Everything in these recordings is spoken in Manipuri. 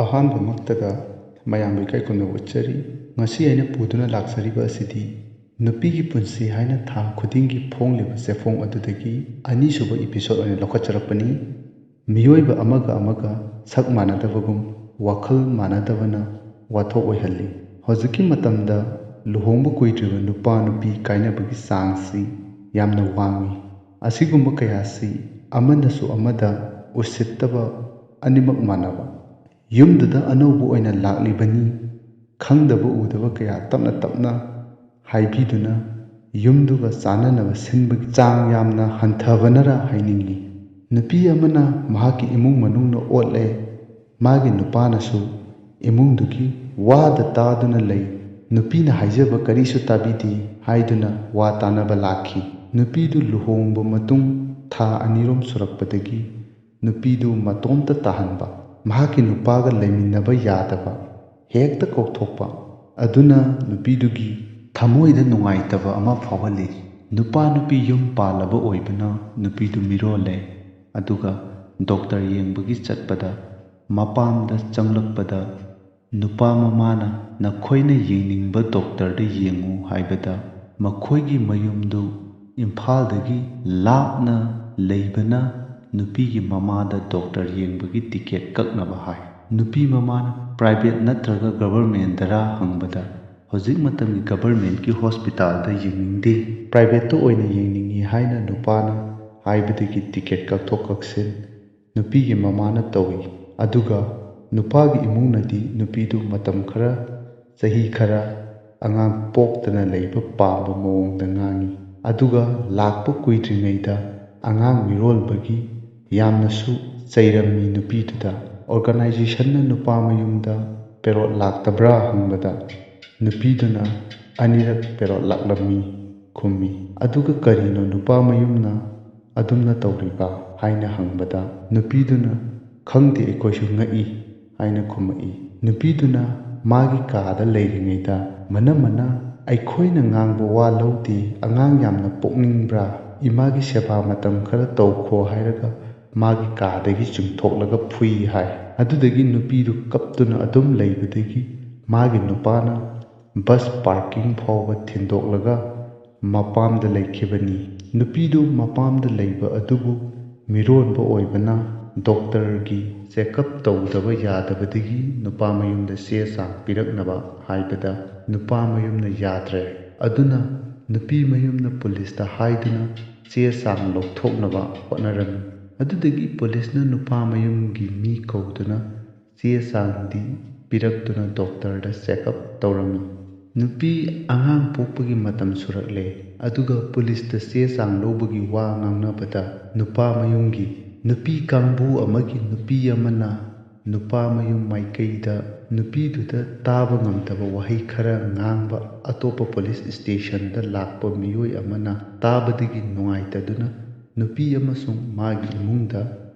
ꯑꯍꯥꯟꯕꯃꯛꯇꯗ ꯃꯌꯥꯝꯕꯨ ꯏꯀꯥꯏ ꯈꯨꯝꯅꯕ ꯎꯠꯆꯔꯤ꯫ ꯉꯁꯤ ꯑꯩꯅ ꯄꯨꯗꯨꯅ ꯂꯥꯛꯆꯔꯤꯕ ꯑꯁꯤꯗꯤ ꯅꯨꯄꯤꯒꯤ ꯄꯨꯟꯁꯤ ꯍꯥꯏꯅ ꯊꯥ ꯈꯨꯗꯤꯡꯒꯤ ꯐꯣꯡꯂꯤꯕ ꯆꯦꯐꯣꯡ ꯑꯗꯨꯗꯒꯤ ꯑꯅꯤꯁꯨꯕ ꯏꯄꯤꯁꯣꯗ ꯑꯣꯏꯅ ꯂꯧꯈꯠꯆꯔꯛꯄꯅꯤ꯫ ꯃꯤꯑꯣꯏꯕ ꯑꯃꯒ ꯑꯃꯒ ꯁꯛ ꯃꯥꯟꯅꯗꯕꯒꯨꯝ ꯋꯥꯈꯜ ꯃꯥꯟꯅꯗꯕꯅ ꯋꯥꯊꯣꯛ ꯑꯣꯏꯍꯜꯂꯤ꯫ ꯍꯧꯖꯤꯛꯀꯤ ꯃꯇꯝꯗ ꯂꯨꯍꯣꯡꯕ ꯀꯨꯏꯗ꯭ꯔꯤꯕ ꯅꯨꯄꯥ ꯅꯨꯄꯤ ꯀꯥꯏꯅꯕꯒꯤ ꯆꯥꯡꯁꯤ ꯌꯥꯝꯅ ꯋꯥꯡꯏ꯫ ꯑꯁꯤꯒꯨꯝꯕ ꯀꯌꯥꯁꯤ ꯑꯃꯅꯁꯨ ꯑꯃꯗ ꯎꯁꯤꯠꯇꯕ, ꯑꯅꯤꯃꯛ ꯃꯥꯟꯅꯕ ꯌꯨꯝꯗꯨꯗ ꯑꯅꯧꯕ ꯑꯣꯏꯅ ꯂꯥꯛꯂꯤꯕꯅꯤ ꯈꯪꯗꯕ ꯎꯗꯕ ꯀꯌꯥ ꯇꯞꯅ ꯇꯞꯅ ꯍꯥꯏꯕꯤꯗꯨꯅ ꯌꯨꯝꯗꯨꯒ ꯆꯥꯟꯅꯅꯕ ꯁꯤꯟꯕꯒꯤ ꯆꯥꯡ ꯌꯥꯝꯅ ꯍꯟꯊꯕꯅꯔ ꯍꯥꯏꯅꯤꯡꯏ꯫ ꯅꯨꯄꯤ ꯑꯃꯅ ꯃꯍꯥꯛꯀꯤ ꯏꯃꯨꯡ ꯃꯅꯨꯡꯅ ꯑꯣꯠꯂꯦ, ꯃꯥꯒꯤ ꯅꯨꯄꯥꯅꯁꯨ ꯏꯃꯨꯡꯗꯨꯒꯤ ꯋꯥꯗ ꯇꯥꯗꯨꯅ ꯂꯩ, ꯅꯨꯄꯤꯅ ꯍꯥꯏꯖꯕ ꯀꯔꯤꯁꯨ ꯇꯥꯕꯤꯗꯦ ꯍꯥꯏꯗꯨꯅ ꯋꯥ ꯇꯥꯅꯕ ꯂꯥꯛꯈꯤ꯫ ꯅꯨꯄꯤꯗꯨ ꯂꯨꯍꯣꯡꯕ ꯃꯇꯨꯡ ꯊꯥ ꯑꯅꯤꯔꯣꯝ ꯁꯨꯔꯛꯄꯗꯒꯤ ꯅꯨꯄꯤꯗꯨ ꯃꯇꯣꯝꯇ ꯇꯥꯍꯟꯕ, ꯃꯍꯥꯛꯀꯤ ꯅꯨꯄꯥꯒ ꯂꯩꯃꯤꯟꯅꯕ ꯌꯥꯗꯕ, ꯍꯦꯛꯇ ꯀꯧꯊꯣꯛꯄ ꯑꯗꯨꯅ ꯅꯨꯄꯤꯗꯨꯒꯤ ꯊꯃꯣꯏꯗ ꯅꯨꯡꯉꯥꯏꯇꯕ ꯑꯃ ꯐꯥꯎꯍꯜꯂꯤ꯫ ꯅꯨꯄꯥ ꯅꯨꯄꯤ ꯌꯨꯝ ꯄꯥꯜꯂꯕ ꯑꯣꯏꯕꯅ ꯅꯨꯄꯤꯗꯨ ꯃꯤꯔꯣꯜꯂꯦ, ꯑꯗꯨꯒ ꯗꯣꯛꯇꯔ ꯌꯦꯡꯕꯒꯤ ꯆꯠꯄꯗ ꯃꯄꯥꯝꯗ ꯆꯪꯂꯛꯄꯗ ꯅꯨꯄꯥ ꯃꯃꯥꯅ ꯅꯈꯣꯏꯅ ꯌꯦꯡꯅꯤꯡꯕ ꯗꯣꯛꯇꯔꯗ ꯌꯦꯡꯉꯨ ꯍꯥꯏꯕꯗ ꯃꯈꯣꯏꯒꯤ ꯃꯌꯨꯝꯗꯨ ꯏꯝꯐꯥꯜꯗꯒꯤ ꯂꯥꯞꯅ ꯂꯩꯕꯅ ꯅꯨꯄꯤꯒꯤ ꯃꯃꯥꯗ ꯗꯣꯛꯇꯔ ꯌꯦꯡꯕꯒꯤ ꯇꯤꯀꯦꯠ ꯀꯛꯅꯕ ꯍꯥꯏ꯫ ꯅꯨꯄꯤ ꯃꯃꯥꯅ ꯄ꯭ꯔꯥꯏꯚꯦꯠ ꯅꯠꯇ꯭ꯔꯒ ꯒꯚꯔꯟꯃꯦꯟꯇꯔꯥ ꯍꯪꯕꯗ ꯍꯧꯖꯤꯛ ꯃꯇꯝꯒꯤ ꯒꯚꯔꯟꯃꯦꯟꯠꯀꯤ ꯍꯣꯁꯄꯤꯇꯥꯜꯗ ꯌꯦꯡꯅꯤꯡꯗꯦ, ꯄ꯭ꯔꯥꯏꯚꯦꯠꯇ ꯑꯣꯏꯅ ꯌꯦꯡꯅꯤꯡꯏ ꯍꯥꯏꯅ ꯅꯨꯄꯥꯅ ꯍꯥꯏꯕꯗꯒꯤ ꯇꯤꯀꯦꯠ ꯀꯛꯊꯣꯛ ꯀꯛꯁꯤꯟ ꯅꯨꯄꯤꯒꯤ ꯃꯃꯥꯅ ꯇꯧꯏ꯫ ꯑꯗꯨꯒ ꯅꯨꯄꯥꯒꯤ ꯏꯃꯨꯡꯅꯗꯤ ꯅꯨꯄꯤꯗꯨ ꯃꯇꯝ ꯈꯔ, ꯆꯍꯤ ꯈꯔ ꯑꯉꯥꯡ ꯄꯣꯛꯇꯅ ꯂꯩꯕ ꯄꯥꯝꯕ ꯃꯑꯣꯡꯗ ꯉꯥꯡꯏ꯫ ꯑꯗꯨꯒ ꯂꯥꯛꯄ ꯀꯨꯏꯗ꯭ꯔꯤꯉꯩꯗ ꯑꯉꯥꯡ ꯃꯤꯔꯣꯜꯕꯒꯤ ꯌꯥꯝꯅꯁꯨ ꯆꯩꯔꯝꯃꯤ ꯅꯨꯄꯤꯗꯨꯗ꯫ ꯑꯣꯔꯒꯅꯥꯏꯖꯦꯁꯟꯅ ꯅꯨꯄꯥ ꯃꯌꯨꯝꯗ ꯄꯦꯔꯣꯠ ꯂꯥꯛꯇꯕ꯭ꯔꯥ ꯍꯪꯕꯗ ꯅꯨꯄꯤꯗꯨꯅ ꯑꯅꯤꯔꯛ ꯄꯦꯔꯣꯠ ꯂꯥꯛꯂꯝꯃꯤ ꯈꯨꯝꯃꯤ꯫ ꯑꯗꯨꯒ ꯀꯔꯤꯅꯣ ꯅꯨꯄꯥ ꯃꯌꯨꯝꯅ ꯑꯗꯨꯝꯅ ꯇꯧꯔꯤꯕ ꯍꯥꯏꯅ ꯍꯪꯕꯗ ꯅꯨꯄꯤꯗꯨꯅ ꯈꯪꯗꯦ ꯑꯩꯈꯣꯏꯁꯨ ꯉꯛꯏ ꯍꯥꯏꯅ ꯈꯨꯝꯃꯛꯏ꯫ ꯅꯨꯄꯤꯗꯨꯅ ꯃꯥꯒꯤ ꯀꯥꯗ ꯂꯩꯔꯤꯉꯩꯗ ꯃꯅꯝꯃꯅ ꯑꯩꯈꯣꯏꯅ ꯉꯥꯡꯕ ꯋꯥ ꯂꯧꯗꯦ, ꯑꯉꯥꯡ ꯌꯥꯝꯅ ꯄꯣꯛꯅꯤꯡꯕ꯭ꯔꯥ, ꯏꯃꯥꯒꯤ ꯁꯦꯕꯥ ꯃꯇꯝ ꯈꯔ ꯇꯧꯈꯣ ꯍꯥꯏꯔꯒ ꯃꯥꯒꯤ ꯀꯥꯗꯒꯤ ꯆꯤꯡꯊꯣꯛꯂꯒ ꯐꯨꯏ ꯍꯥꯏ꯫ ꯑꯗꯨꯗꯒꯤ ꯅꯨꯄꯤꯗꯨ ꯀꯞꯇꯨꯅ ꯑꯗꯨꯝ ꯂꯩꯕꯗꯒꯤ ꯃꯥꯒꯤ ꯅꯨꯄꯥꯅ ꯕꯁ ꯄꯥꯔꯀꯤꯡ ꯐꯥꯎꯕ ꯊꯤꯟꯗꯣꯛꯂꯒ ꯃꯄꯥꯝꯗ ꯂꯩꯈꯤꯕꯅꯤ꯫ ꯅꯨꯄꯤꯗꯨ ꯃꯄꯥꯝꯗ ꯂꯩꯕ ꯑꯗꯨꯕꯨ ꯃꯤꯔꯣꯟꯕ ꯑꯣꯏꯕꯅ ꯗꯣꯛꯇꯔꯒꯤ ꯆꯦꯀꯞ ꯇꯧꯗꯕ ꯌꯥꯗꯕꯗꯒꯤ ꯅꯨꯄꯥ ꯃꯌꯨꯝꯗ ꯆꯦ ꯆꯥꯡ ꯄꯤꯔꯛꯅꯕ ꯍꯥꯏꯕꯗ ꯅꯨꯄꯥ ꯃꯌꯨꯝꯅ ꯌꯥꯗ꯭ꯔꯦ꯫ ꯑꯗꯨꯅ ꯅꯨꯄꯤ ꯃꯌꯨꯝꯅ ꯄꯨꯂꯤꯁꯇ ꯍꯥꯏꯗꯨꯅ ꯆꯦ ꯆꯥꯡ ꯂꯧꯊꯣꯛꯅꯕ ꯍꯣꯠꯅꯔꯝꯃꯤ꯫ ꯑꯗꯨꯗꯒꯤ ꯄꯨꯂꯤꯁꯅ ꯅꯨꯄꯥ ꯃꯌꯨꯝꯒꯤ ꯃꯤ ꯀꯧꯗꯨꯅ ꯆꯦ ꯆꯥꯡꯗꯤ ꯄꯤꯔꯛꯇꯨꯅ ꯗꯣꯛꯇꯔꯗ ꯆꯦꯀꯞ ꯇꯧꯔꯝꯃꯤ꯫ ꯅꯨꯄꯤ ꯑꯉꯥꯡ ꯄꯣꯛꯄꯒꯤ ꯃꯇꯝ ꯁꯨꯔꯛꯂꯦ, ꯑꯗꯨꯒ ꯄꯨꯂꯤꯁꯇ ꯆꯦ ꯆꯥꯡ ꯂꯧꯕꯒꯤ ꯋꯥ ꯉꯥꯡꯅꯕꯗ ꯅꯨꯄꯥ ꯃꯌꯨꯝꯒꯤ ꯅꯨꯄꯤ ꯀꯥꯡꯕꯨ ꯑꯃꯒꯤ ꯅꯨꯄꯤ ꯑꯃꯅ ꯅꯨꯄꯥ ꯃꯌꯨꯝ ꯃꯥꯏꯀꯩꯗ ꯅꯨꯄꯤꯗꯨꯗ ꯇꯥꯕ ꯉꯝꯗꯕ ꯋꯥꯍꯩ ꯈꯔ ꯉꯥꯡꯕ ꯑꯇꯣꯞꯄ ꯄꯨꯂꯤꯁ ꯁ꯭ꯇꯦꯁꯟꯗ ꯂꯥꯛꯄ ꯃꯤꯑꯣꯏ ꯑꯃꯅ ꯇꯥꯕꯗꯒꯤ ꯅꯨꯡꯉꯥꯏꯇꯗꯨꯅ ꯅꯨꯄꯤ ꯑꯃꯁꯨꯡ ꯃꯥꯒꯤ ꯏꯃꯨꯡꯗ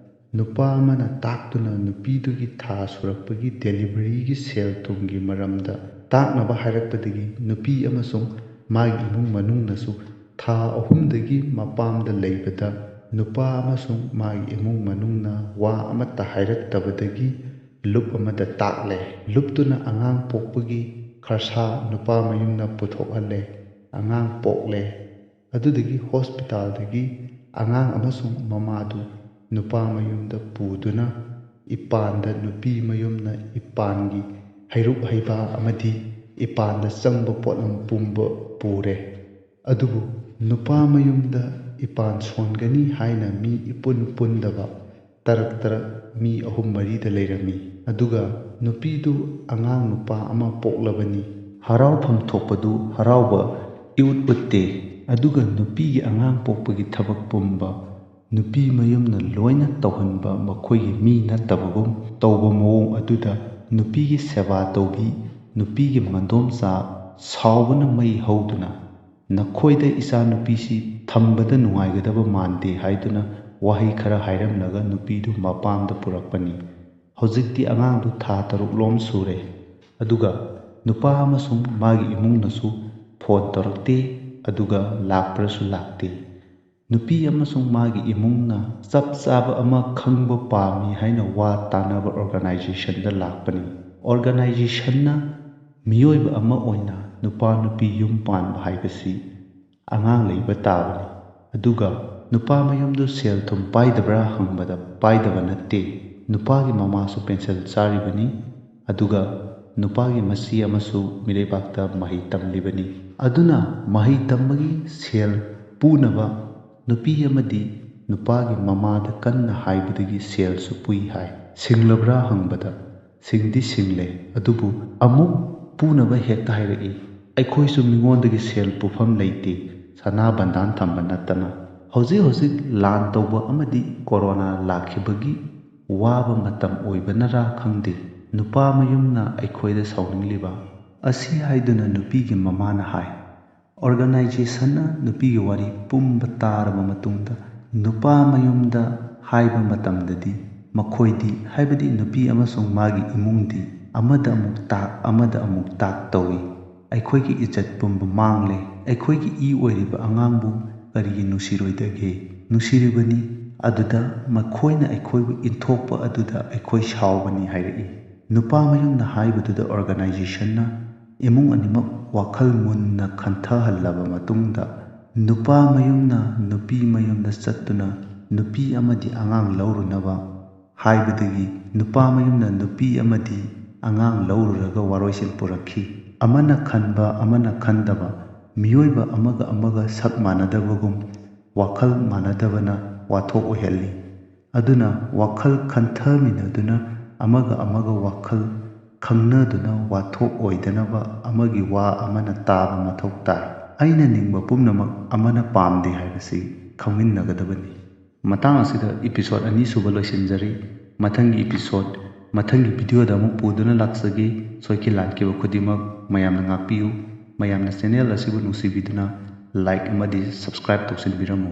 ꯅꯨꯄꯥ ꯑꯃꯅ ꯇꯥꯛꯇꯨꯅ ꯅꯨꯄꯤꯗꯨꯒꯤ ꯊꯥ ꯁꯨꯔꯛꯄꯒꯤ ꯗꯦꯂꯤꯚꯔꯤꯒꯤ ꯁꯦꯜ ꯊꯨꯝꯒꯤ ꯃꯔꯝꯗ ꯇꯥꯛꯅꯕ ꯍꯥꯏꯔꯛꯄꯗꯒꯤ ꯅꯨꯄꯤ ꯑꯃꯁꯨꯡ ꯃꯥꯒꯤ ꯏꯃꯨꯡ ꯃꯅꯨꯡꯅꯁꯨ ꯊꯥ 3ꯗꯒꯤ ꯃꯄꯥꯝꯗ ꯂꯩꯕꯗ ꯅꯨꯄꯥ ꯑꯃꯁꯨꯡ ꯃꯥꯒꯤ ꯏꯃꯨꯡ ꯃꯅꯨꯡꯅ ꯋꯥ ꯑꯃꯠꯇ ꯍꯥꯏꯔꯛꯇꯕꯗꯒꯤ ꯂꯨꯞ ꯑꯃꯗ ꯇꯥꯛꯂꯦ꯫ ꯂꯨꯞꯇꯨꯅ ꯑꯉꯥꯡ ꯄꯣꯛꯄꯒꯤ ꯈꯔꯁꯥ ꯅꯨꯄꯥ ꯃꯌꯨꯝꯅ ꯄꯨꯊꯣꯛꯍꯜꯂꯦ, ꯑꯉꯥꯡ ꯄꯣꯛꯂꯦ꯫ ꯑꯗꯨꯗꯒꯤ ꯍꯣꯁꯄꯤꯇꯥꯜꯗꯒꯤ ꯑꯉꯥꯡ ꯑꯃꯁꯨꯡ ꯃꯃꯥꯗꯨ ꯅꯨꯄꯥ ꯃꯌꯨꯝꯗ ꯄꯨꯗꯨꯅ ꯏꯄꯥꯟꯗ ꯅꯨꯄꯤ ꯃꯌꯨꯝꯅ ꯏꯄꯥꯟꯒꯤ ꯍꯩꯔꯨꯛ ꯍꯩꯕ ꯑꯃꯗꯤ ꯏꯄꯥꯟꯗ ꯆꯪꯕ ꯄꯣꯠꯂꯝ ꯄꯨꯝꯕ ꯄꯨꯔꯦ꯫ ꯑꯗꯨꯕꯨ ꯅꯨꯄꯥ ꯃꯌꯨꯝꯗ ꯏꯄꯥꯟ ꯁꯣꯟꯒꯅꯤ ꯍꯥꯏꯅ ꯃꯤ ꯏꯄꯨꯟ ꯄꯨꯟꯗꯕ ꯇꯔꯛ ꯃꯤ 3-4ꯗ ꯂꯩꯔꯝꯃꯤ꯫ ꯑꯗꯨꯒ ꯅꯨꯄꯤꯗꯨ ꯑꯉꯥꯡ ꯅꯨꯄꯥ ꯑꯃ ꯄꯣꯛꯂꯕꯅꯤ, ꯍꯔꯥꯎꯐꯝ ꯊꯣꯛꯄꯗꯨ ꯍꯔꯥꯎꯕ ꯏꯎꯠ ꯎꯠꯇꯦ꯫ ꯑꯗꯨꯒ ꯅꯨꯄꯤꯒꯤ ꯑꯉꯥꯡ ꯄꯣꯛꯄꯒꯤ ꯊꯕꯛ ꯄꯨꯝꯕ ꯅꯨꯄꯤ ꯃꯌꯨꯝꯅ ꯂꯣꯏꯅ ꯇꯧꯍꯟꯕ ꯃꯈꯣꯏꯒꯤ ꯃꯤ ꯅꯠꯇꯕꯒꯨꯝ ꯇꯧꯕ ꯃꯑꯣꯡ ꯑꯗꯨꯗ ꯅꯨꯄꯤꯒꯤ ꯁꯦꯕꯥ ꯇꯧꯕꯤ ꯅꯨꯄꯤꯒꯤ ꯃꯗꯣꯝꯆꯥ ꯁꯥꯎꯕꯅ ꯃꯩ ꯍꯧꯗꯨꯅ ꯅꯈꯣꯏꯗ ꯏꯆꯥꯅꯨꯄꯤꯁꯤ ꯊꯝꯕꯗ ꯅꯨꯡꯉꯥꯏꯒꯗꯕ ꯃꯥꯟꯗꯦ ꯍꯥꯏꯗꯨꯅ ꯋꯥꯍꯩ ꯈꯔ ꯍꯥꯏꯔꯝꯂꯒ ꯅꯨꯄꯤꯗꯨ ꯃꯄꯥꯝꯗ ꯄꯨꯔꯛꯄꯅꯤ꯫ ꯍꯧꯖꯤꯛꯇꯤ ꯑꯉꯥꯡꯗꯨ ꯊꯥ 6 ꯁꯨꯔꯦ꯫ ꯑꯗꯨꯒ ꯅꯨꯄꯥ ꯑꯃꯁꯨꯡ ꯃꯥꯒꯤ ꯏꯃꯨꯡꯅꯁꯨ ꯐꯣꯟ ꯇꯧꯔꯛꯇꯦ, ꯑꯗꯨꯒ ꯂꯥꯛꯄ꯭ꯔꯁꯨ ꯂꯥꯛꯇꯦ꯫ ꯅꯨꯄꯤ ꯑꯃꯁꯨꯡ ꯃꯥꯒꯤ ꯏꯃꯨꯡꯅ ꯆꯞ ꯆꯥꯕ ꯑꯃ ꯈꯪꯕ ꯄꯥꯝꯃꯤ ꯍꯥꯏꯅ ꯋꯥ ꯇꯥꯟꯅꯕ ꯑꯣꯔꯒꯅꯥꯏꯖꯦꯁꯟꯗ ꯂꯥꯛꯄꯅꯤ꯫ ꯑꯣꯔꯒꯅꯥꯏꯖꯦꯁꯟꯅ ꯃꯤꯑꯣꯏꯕ ꯑꯃ ꯑꯣꯏꯅ ꯅꯨꯄꯥ ꯅꯨꯄꯤ ꯌꯨꯝ パンꯕ ꯍꯥꯏꯕꯁꯤ ꯑꯉꯥꯡ ꯂꯩꯕ ꯇꯥꯕꯅꯤ꯫ ꯑꯗꯨꯒ ꯅꯨꯄꯥ ꯃꯌꯨꯝꯗꯨ ꯁꯦꯜ ꯊꯨꯝ ꯄꯥꯏꯗꯕ꯭ꯔꯥ ꯍꯪꯕꯗ ꯄꯥꯏꯗꯕ ꯅꯠꯇꯦ, ꯅꯨꯄꯥꯒꯤ ꯃꯃꯥꯁꯨ ꯄꯦꯟꯁꯤꯜ ꯆꯥꯔꯤꯕꯅꯤ, ꯑꯗꯨꯒ ꯅꯨꯄꯥꯒꯤ ꯃꯆꯤ ꯑꯃꯁꯨ ꯃꯤꯔꯩꯕꯥꯛꯇ ꯃꯍꯩ ꯇꯝꯂꯤꯕꯅꯤ꯫ ꯑꯗꯨꯅ ꯃꯍꯩ ꯇꯝꯕꯒꯤ ꯁꯦꯜ ꯄꯨꯅꯕ ꯅꯨꯄꯤ ꯑꯃꯗꯤ ꯅꯨꯄꯥꯒꯤ ꯃꯃꯥꯗ ꯀꯟꯅ ꯍꯥꯏꯕꯗꯒꯤ ꯁꯦꯜꯁꯨ ꯄꯨꯏ ꯍꯥꯏ꯫ ꯁꯤꯡꯂꯕ꯭ꯔꯥ ꯍꯪꯕꯗ ꯁꯤꯡꯗꯤ ꯁꯤꯡꯂꯦ, ꯑꯗꯨꯕꯨ ꯑꯃꯨꯛ ꯄꯨꯅꯕ ꯍꯦꯛꯇ ꯍꯥꯏꯔꯛꯏ꯫ ꯑꯩꯈꯣꯏꯁꯨ ꯃꯤꯉꯣꯟꯗꯒꯤ ꯁꯦꯜ ꯄꯨꯐꯝ ꯂꯩꯇꯦ, ꯁꯅꯥ ꯕꯟꯙꯥꯟ ꯊꯝꯕ ꯅꯠꯇꯅ꯫ ꯍꯧꯖꯤꯛ ꯂꯥꯟ ꯇꯧꯕ ꯑꯃꯗꯤ ꯀꯣꯔꯣꯅꯥ ꯂꯥꯛꯈꯤꯕꯒꯤ ꯋꯥꯕ ꯃꯇꯝ ꯑꯣꯏꯕꯅꯔꯥ ꯈꯪꯗꯦ, ꯅꯨꯄꯥ ꯃꯌꯨꯝꯅ ꯑꯩꯈꯣꯏꯗ ꯁꯥꯎꯅꯤꯡꯂꯤꯕ ꯑꯁꯤ ꯍꯥꯏꯗꯨꯅ ꯅꯨꯄꯤꯒꯤ ꯃꯃꯥꯅ ꯍꯥꯏ꯫ ꯑꯣꯔꯒꯅꯥꯏꯖꯦꯁꯟꯅ ꯅꯨꯄꯤꯒꯤ ꯋꯥꯔꯤ ꯄꯨꯝꯕ ꯇꯥꯔꯕ ꯃꯇꯨꯡꯗ ꯅꯨꯄꯥ ꯃꯌꯨꯝꯗ ꯍꯥꯏꯕ ꯃꯇꯝꯗꯗꯤ ꯃꯈꯣꯏꯗꯤ, ꯍꯥꯏꯕꯗꯤ ꯅꯨꯄꯤ ꯑꯃꯁꯨꯡ ꯃꯥꯒꯤ ꯏꯃꯨꯡꯗꯤ ꯑꯃꯗ ꯑꯃꯨꯛ ꯇꯥꯛ ꯑꯃꯗ ꯑꯃꯨꯛ ꯇꯥꯛ ꯇꯧꯏ꯫ ꯑꯩꯈꯣꯏꯒꯤ ꯏꯖꯠ ꯄꯨꯝꯕ ꯃꯥꯡꯂꯦ, ꯑꯩꯈꯣꯏꯒꯤ ꯏ ꯑꯣꯏꯔꯤꯕ ꯑꯉꯥꯡꯕꯨ ꯀꯔꯤꯒꯤ ꯅꯨꯡꯁꯤꯔꯣꯏꯗꯒꯦ? ꯅꯨꯡꯁꯤꯔꯤꯕꯅꯤ, ꯑꯗꯨꯗ ꯃꯈꯣꯏꯅ ꯑꯩꯈꯣꯏꯕꯨ ꯏꯟꯊꯣꯛꯄ ꯑꯗꯨꯗ ꯑꯩꯈꯣꯏ ꯁꯥꯎꯕꯅꯤ ꯍꯥꯏꯔꯛꯏ꯫ ꯅꯨꯄꯥ ꯃꯌꯨꯝꯅ ꯍꯥꯏꯕꯗꯨꯗ ꯑꯣꯔꯒꯅꯥꯏꯖꯦꯁꯟꯅ ꯏꯃꯨꯡ ꯑꯅꯤꯃꯛ ꯋꯥꯈꯜ ꯃꯨꯟꯅ ꯈꯟꯊꯍꯜꯂꯕ ꯃꯇꯨꯡꯗ ꯅꯨꯄꯥ ꯃꯌꯨꯝꯅ ꯅꯨꯄꯤ ꯃꯌꯨꯝꯗ ꯆꯠꯇꯨꯅ ꯅꯨꯄꯤ ꯑꯃꯗꯤ ꯑꯉꯥꯡ ꯂꯧꯔꯨꯅꯕ ꯍꯥꯏꯕꯗꯒꯤ ꯅꯨꯄా ꯃꯌꯨꯝꯅ ꯅꯨꯄꯤ ꯑꯃꯗꯤ ꯑꯉꯥꯡ ꯂꯧꯔꯨꯔꯒ ꯋꯥꯔꯣꯏꯁꯤꯟ ꯄꯨꯔꯛꯈꯤ꯫ ꯑꯃꯅ ꯈꯟꯕ ꯑꯃꯅ ꯈꯟꯗꯕ, ꯃꯤꯑꯣꯏꯕ ꯑꯃꯒ ꯑꯃꯒ ꯁꯛ ꯃꯥꯟꯅꯗꯕꯒꯨꯝ ꯋꯥꯈꯜ ꯃꯥꯟꯅꯗꯕꯅ ꯋꯥꯊꯣꯛ ꯑꯣꯏꯍꯜꯂꯤ꯫ ꯑꯗꯨꯅ ꯋꯥꯈꯜ ꯈꯟꯊꯃꯤꯟꯅꯗꯨꯅ ꯑꯃꯒ ꯑꯃꯒ ꯋꯥꯈꯜ ꯈꯪꯅꯗꯨꯅ ꯋꯥꯊꯣꯛ ꯑꯣꯏꯗꯅꯕ ꯑꯃꯒꯤ ꯋꯥ ꯑꯃꯅ ꯇꯥꯕ ꯃꯊꯧ ꯇꯥꯏ꯫ ꯑꯩꯅ ꯅꯤꯡꯕ ꯄꯨꯝꯅꯃꯛ ꯑꯃꯅ ꯄꯥꯝꯗꯦ ꯍꯥꯏꯕꯁꯤ ꯈꯪꯃꯤꯟꯅꯒꯗꯕꯅꯤ꯫ ꯃꯇꯥꯡ ꯑꯁꯤꯗ ꯏꯄꯤꯁꯣꯗ 2 ꯁꯨꯕ ꯂꯣꯏꯁꯤꯟꯖꯔꯤ꯫ ꯃꯊꯪꯒꯤ ꯚꯤꯗꯤꯑꯣꯗ ꯑꯃꯨꯛ ꯄꯨꯗꯨꯅ ꯂꯥꯛꯆꯒꯦ꯫ ꯁꯣꯏꯈꯤ ꯂꯥꯟꯈꯤꯕ ꯈꯨꯗꯤꯡꯃꯛ ꯃꯌꯥꯝꯅ ꯉꯥꯛꯄꯤꯌꯨ꯫ ꯃꯌꯥꯝꯅ ꯆꯦꯅꯦꯜ ꯑꯁꯤꯕꯨ ꯅꯨꯡꯁꯤꯕꯤꯗꯨꯅ ꯂꯥꯏꯛ ꯑꯃꯗꯤ ꯁꯕꯁꯀ꯭ꯔꯥꯏꯕ ꯇꯧꯁꯤꯟꯕꯤꯔꯝꯃꯨ꯫